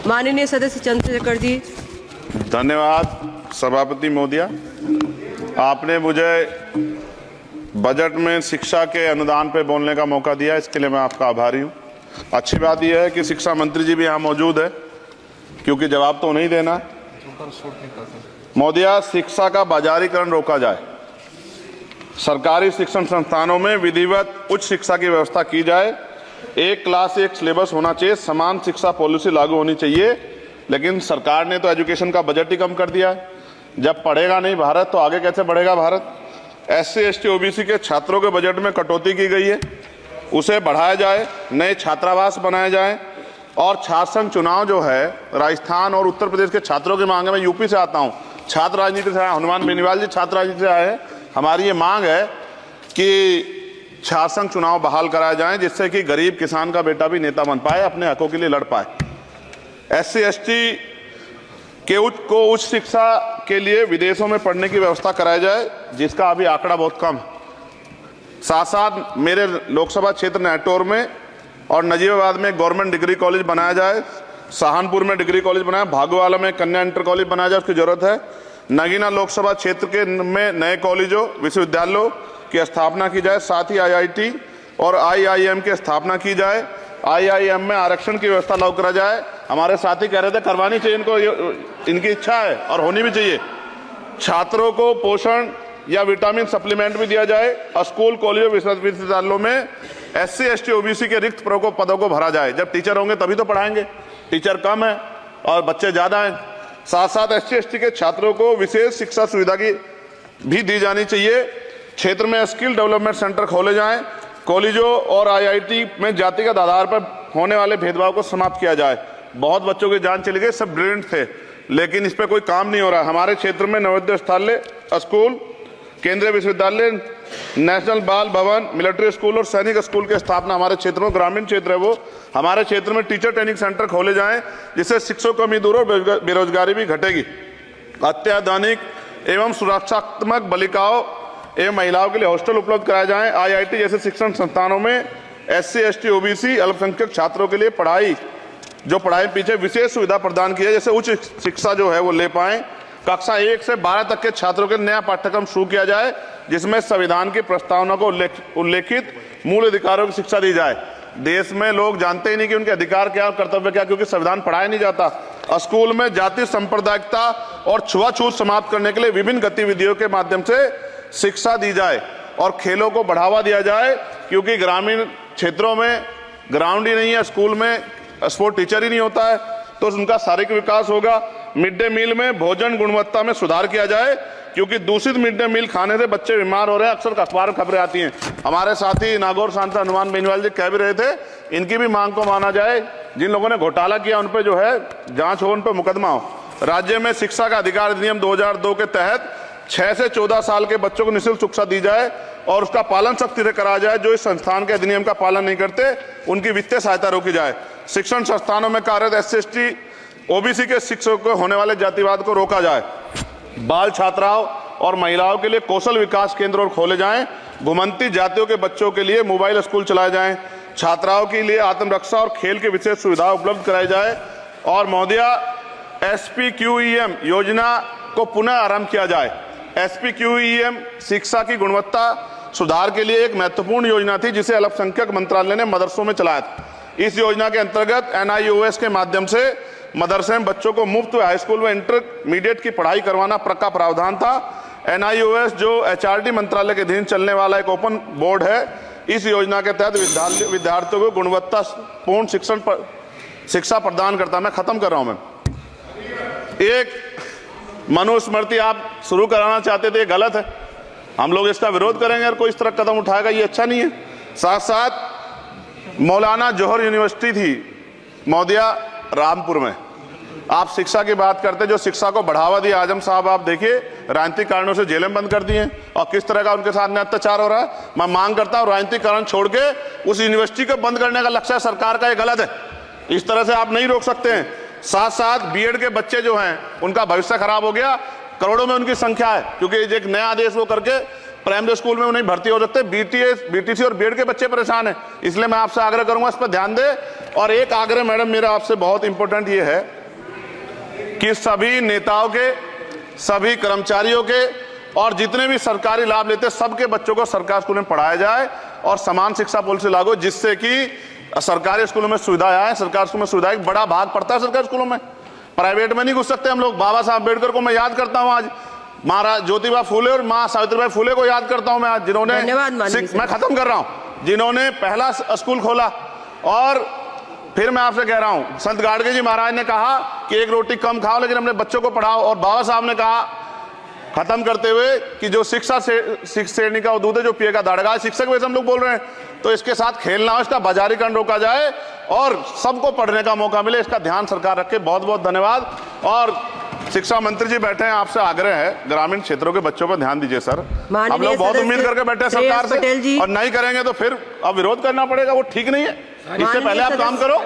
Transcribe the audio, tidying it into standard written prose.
माननीय सदस्य चंद्रशेखर जी। धन्यवाद सभापति महोदया। आपने मुझे बजट में शिक्षा के अनुदान पे बोलने का मौका दिया, इसके लिए मैं आपका आभारी हूँ। अच्छी बात यह है कि शिक्षा मंत्री जी भी यहाँ मौजूद है, क्योंकि जवाब तो नहीं देना है। महोदया, शिक्षा का बाजारीकरण रोका जाए, सरकारी शिक्षण संस्थानों में विधिवत उच्च शिक्षा की व्यवस्था की जाए, एक क्लास एक सिलेबस होना चाहिए, समान शिक्षा पॉलिसी लागू होनी चाहिए। लेकिन सरकार ने तो एजुकेशन का बजट ही कम कर दिया है। जब पढ़ेगा नहीं भारत तो आगे कैसे बढ़ेगा भारत। SC ST OBC के छात्रों के बजट में कटौती की गई है, उसे बढ़ाया जाए, नए छात्रावास बनाए जाए और छात्र संघ चुनाव जो है राजस्थान और उत्तर प्रदेश के छात्रों की मांग है। मैं यूपी से आता हूँ, छात्र राजनीति से आया, हनुमान बेनीवाल जी छात्र राजनीति से आए हैं। हमारी ये मांग है कि छात्र संघ चुनाव बहाल कराए जाएं, जिससे कि गरीब किसान का बेटा भी नेता बन पाए, अपने हकों के लिए लड़ पाए। SC ST के उच्च शिक्षा के लिए विदेशों में पढ़ने की व्यवस्था कराई जाए, जिसका अभी आंकड़ा बहुत कम है। साथ साथ मेरे लोकसभा क्षेत्र नैटौर में और नजीबाबाद में गवर्नमेंट डिग्री कॉलेज बनाया जाए, सहारनपुर में डिग्री कॉलेज बनाया, भागोवाला में कन्या इंटर कॉलेज बनाया जाए, उसकी जरूरत है। नगीना लोकसभा क्षेत्र के में नए कॉलेजों विश्वविद्यालयों की स्थापना की जाए, साथ ही IIT और IIM की स्थापना की जाए। IIM में आरक्षण की व्यवस्था लागू करा जाए। हमारे साथी कह रहे थे करवानी चाहिए इनको, इनकी इच्छा है और होनी भी चाहिए। छात्रों को पोषण या विटामिन सप्लीमेंट भी दिया जाए और स्कूल कॉलेजों विश्वविद्यालयों में SC ST OBC के रिक्त पदों को भरा जाए। जब टीचर होंगे तभी तो पढ़ाएंगे, टीचर कम है और बच्चे ज्यादा हैं। साथ साथ SC ST के छात्रों को विशेष शिक्षा सुविधा की भी दी जानी चाहिए। क्षेत्र में स्किल डेवलपमेंट सेंटर खोले जाएं, कॉलेजों और IIT में जातिगत आधार पर होने वाले भेदभाव को समाप्त किया जाए। बहुत बच्चों की जान चली गई, सब ब्रिलियंट थे, लेकिन इस पर कोई काम नहीं हो रहा। हमारे क्षेत्र में नवोदय विद्यालय स्कूल, केंद्रीय विश्वविद्यालय, नेशनल बाल भवन, मिलिट्री स्कूल और सैनिक स्कूल की स्थापना हमारे क्षेत्र में, ग्रामीण क्षेत्र है वो, हमारे क्षेत्र में टीचर ट्रेनिंग सेंटर खोले जाएं, जिससे शिक्षकों की कमी दूर और बेरोजगारी भी घटेगी। अत्याधुनिक एवं सुरक्षात्मक बालिकाओं एवं महिलाओं के लिए हॉस्टल उपलब्ध कराए जाएं। IIT जैसे शिक्षण संस्थानों में SC ST OBC अल्पसंख्यक छात्रों के लिए पढ़ाई पीछे विशेष सुविधा प्रदान की है, जैसे उच्च शिक्षा जो है वो ले पाएं। कक्षा 1 से 12 तक के छात्रों के नया पाठ्यक्रम शुरू किया जाए, जिसमें संविधान की प्रस्तावना को उल्लेखित मूल अधिकारों की शिक्षा दी जाए। देश में लोग जानते ही नहीं कि उनके अधिकार क्या और कर्तव्य क्या, क्योंकि संविधान पढ़ाया नहीं जाता। स्कूल में जाति सांप्रदायिकता और छुआछूत समाप्त करने के लिए विभिन्न गतिविधियों के माध्यम से शिक्षा दी जाए और खेलों को बढ़ावा दिया जाए, क्योंकि ग्रामीण क्षेत्रों में ग्राउंड ही नहीं है, स्कूल में स्पोर्ट टीचर ही नहीं होता है, तो उनका शारीरिक विकास होगा। मिड डे मील में भोजन गुणवत्ता में सुधार किया जाए, क्योंकि दूषित मिड डे मील खाने से बच्चे बीमार हो रहे हैं, अक्सर अखबार में खबरें आती हैं। हमारे साथी नागौर सांसद हनुमान बेनीवाल जी कह भी रहे थे, इनकी भी मांग को माना जाए। जिन लोगों ने घोटाला किया उन पर जो है जांच हो, उन पर मुकदमा हो। राज्य में शिक्षा का अधिकार अधिनियम 2002 के तहत 6 से 14 साल के बच्चों को निःशुल्क शिक्षा दी जाए और उसका पालन सख्ती से कराया जाए। जो इस संस्थान के अधिनियम का पालन नहीं करते उनकी वित्तीय सहायता रोकी जाए। शिक्षण संस्थानों में कार्यरत SC ST OBC के शिक्षकों को होने वाले जातिवाद को रोका जाए। बाल छात्राओं और महिलाओं के लिए कौशल विकास केंद्र खोले जाएं। घुमंती जातियों के बच्चों के लिए मोबाइल स्कूल चलाए जाएं। छात्राओं के लिए आत्मरक्षा और खेल की विशेष सुविधा उपलब्ध कराई जाए। और महोदया, SPQEM योजना को पुनः आरंभ किया जाए। SPQEM शिक्षा की गुणवत्ता सुधार के लिए एक महत्वपूर्ण योजना थी, जिसे अल्पसंख्यक मंत्रालय ने मदरसों में चलाया था। इस योजना के अंतर्गत NIOS के माध्यम से मदरसे में बच्चों को मुफ्त हाई स्कूल व इंटरमीडिएट की पढ़ाई करवाना का प्रावधान था। NIOS जो HRD मंत्रालय के अधीन चलने वाला एक ओपन बोर्ड है, इस योजना के तहत विद्यार्थियों को गुणवत्तापूर्ण शिक्षा प्रदान करता। मैं खत्म कर रहा हूं। मैं एक मनुस्मृति आप शुरू कराना चाहते थे, ये गलत है, हम लोग इसका विरोध करेंगे और कोई इस तरह कदम उठाएगा, ये अच्छा नहीं है। साथ साथ मौलाना जौहर यूनिवर्सिटी थी महोदया रामपुर में, आप शिक्षा की बात करते, जो शिक्षा को बढ़ावा दिया आजम साहब, आप देखिए राजनीतिक कारणों से जेलें बंद कर दी हैं और किस तरह का उनके साथ में अत्याचार हो रहा है। मैं मांग करता हूं राजनीतिक कारण छोड़ के उस यूनिवर्सिटी को बंद करने का लक्ष्य सरकार का, ये गलत है, इस तरह से आप नहीं रोक सकते हैं। साथ साथ बीएड के बच्चे जो हैं उनका भविष्य खराब हो गया, करोड़ों में उनकी संख्या है, क्योंकि एक नया आदेश वो करके प्राइमरी स्कूल में नहीं भर्ती हो सकते। बीटीसी और बीएड के बच्चे परेशान हैं, इसलिए मैं आपसे आग्रह करूंगा इस पर ध्यान दे। और एक आग्रह मैडम मेरा आपसे बहुत इंपॉर्टेंट ये है कि सभी नेताओं के, सभी कर्मचारियों के और जितने भी सरकारी लाभ लेते हैं सबके बच्चों को सरकारी स्कूल में पढ़ाया जाए और समान शिक्षा पॉलिसी लागू, जिससे कि सरकारी स्कूलों में सुविधाएं आए। सरकारी स्कूल में सुविधाएं एक बड़ा भाग पड़ता है सरकारी स्कूलों में, प्राइवेट में नहीं घुस सकते हम लोग। बाबा साहब अम्बेडकर को मैं याद करता हूं आज, महाराज ज्योतिबा फूले और मां सावित्रीबाई फूले को याद करता हूं मैं आज, जिन्होंने, मैं खत्म कर रहा हूं, जिन्होंने पहला स्कूल खोला। और फिर मैं आपसे कह रहा हूं, संत गाडगे जी महाराज ने कहा कि एक रोटी कम खाओ लेकिन अपने बच्चों को पढ़ाओ। और बाबा साहब ने कहा खत्म करते हुए कि जो शिक्षा श्रेणी का दूध है जो पिएगा दाड़ेगा। शिक्षक वैसे हम लोग बोल रहे हैं, तो इसके साथ खेलना हो, इसका बाजारीकरण रोका जाए और सबको पढ़ने का मौका मिले, इसका ध्यान सरकार रखे। बहुत बहुत धन्यवाद। और शिक्षा मंत्री जी बैठे हैं, आपसे आग्रह है ग्रामीण क्षेत्रों के बच्चों पर ध्यान दीजिए सर। हम लोग बहुत उम्मीद करके बैठे हैं सरकार से, और नहीं करेंगे तो फिर अब विरोध करना पड़ेगा, वो ठीक नहीं है। इससे पहले आप काम करो।